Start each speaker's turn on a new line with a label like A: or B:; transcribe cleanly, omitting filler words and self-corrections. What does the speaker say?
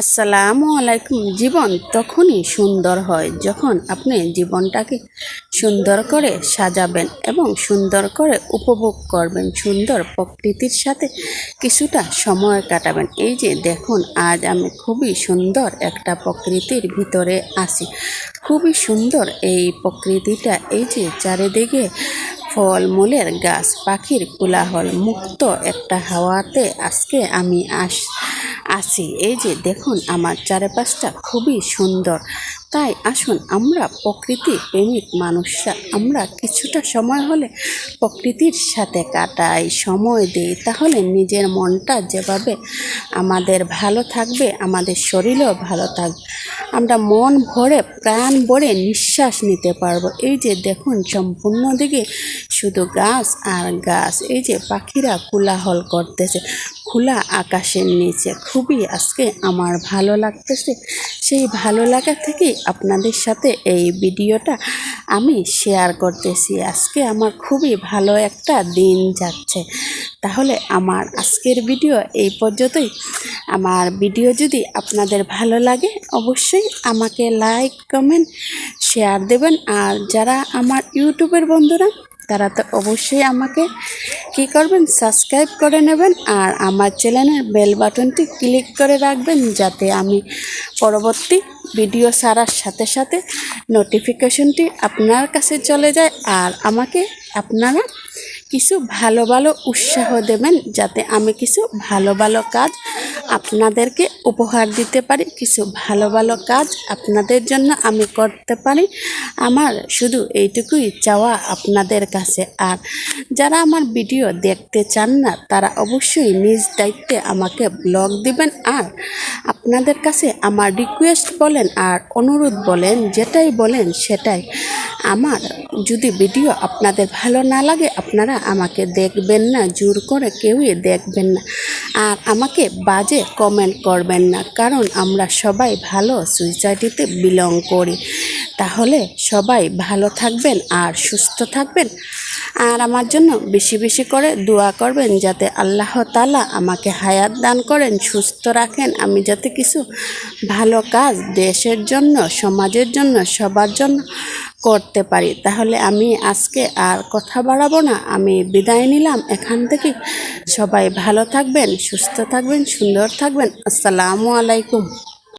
A: আসসালামু আলাইকুম। জীবন তখনই সুন্দর হয় যখন আপনি জীবনটাকে সুন্দর করে সাজাবেন এবং সুন্দর করে উপভোগ করবেন, সুন্দর প্রকৃতির সাথে কিছুটা সময় কাটাবেন। এই যে দেখুন, আজ আমি খুবই সুন্দর একটা প্রকৃতির ভিতরে আছি। খুবই সুন্দর এই প্রকৃতিটা। এই যে চারিদিকে ফলমূলের গাছ, পাখির কোলাহল, মুক্ত একটা হাওয়াতে আজকে আমি আছি। এই যে দেখুন, আমার চারপাশটা খুবই সুন্দর। তাই আসুন, আমরা প্রকৃতি প্রেমিক মানুষরা আমরা কিছুটা সময় হলে প্রকৃতির সাথে কাটাই, সময় দিই। তাহলে নিজের মনটা যেভাবে আমাদের ভালো থাকবে, আমাদের শরীরও ভালো থাকবে। আমরা মন ভরে, প্রাণ ভরে নিঃশ্বাস নিতে পারবো। এই যে দেখুন, সম্পূর্ণ দিকে শুধু গাছ আর গাছ। এই যে পাখিরা কোলাহল করতেছে খোলা আকাশের নিচে। খুবই আজকে আমার ভালো লাগতেছে। সেই ভালো লাগা থেকেই আপনাদের সাথে এই ভিডিওটা আমি শেয়ার করতেছি। আজকে আমার খুবই ভালো একটা দিন যাচ্ছে। তাহলে আমার আজকের ভিডিও এই পর্যন্তই। আমার ভিডিও যদি আপনাদের ভালো লাগে অবশ্যই আমাকে লাইক, কমেন্ট, শেয়ার দেবেন। আর যারা আমার ইউটিউবের বন্ধুরা তারা তো অবশ্যই আমাকে কি করবেন, সাবস্ক্রাইব করে নেবেন। আর আমার চ্যানেলের বেল বাটনটি ক্লিক করে রাখবেন, যাতে আমি পরবর্তী ভিডিও ছাড়ার সাথে সাথে নোটিফিকেশনটি আপনার কাছে চলে যায়। আর আমাকে আপনারা কিছু ভালো ভালো উৎসাহ দেবেন, যাতে আমি কিছু ভালো ভালো কাজ আপনাদেরকে উপহার দিতে পারি, কিছু ভালো ভালো কাজ আপনাদের জন্য আমি করতে পারি। আমার শুধু এইটুকুই চাওয়া আপনাদের কাছে। আর যারা আমার ভিডিও দেখতে চান না তারা অবশ্যই নিজ দায়িত্বে আমাকে ব্লগ দিবেন। আর আপনাদের কাছে আমার রিকোয়েস্ট বলেন আর অনুরোধ বলেন, যেটাই বলেন সেটাই। আমার যদি ভিডিও আপনাদের ভালো না লাগে আপনারা আমাকে দেখবেন না, জোর করে কেউই দেখবেন না। আর আমাকে বাজে কমেন্ট করবেন না, কারণ আমরা সবাই ভালো সোসাইটিতে বিলং করি। তাহলে সবাই ভালো থাকবেন আর সুস্থ থাকবেন। আর আমার জন্য বেশি বেশি করে দোয়া করবেন, যাতে আল্লাহ তাআলা আমাকে হায়াত দান করেন, সুস্থ রাখেন। আমি যাতে কিছু ভালো কাজ দেশের জন্য, সমাজের জন্য, সবার জন্য করতে পারি। তাহলে আমি আজকে আর কথা বাড়াবো না, আমি বিদায় নিলাম এখান থেকে। সবাই ভালো থাকবেন, সুস্থ থাকবেন, সুন্দর থাকবেন। আসসালামু আলাইকুম।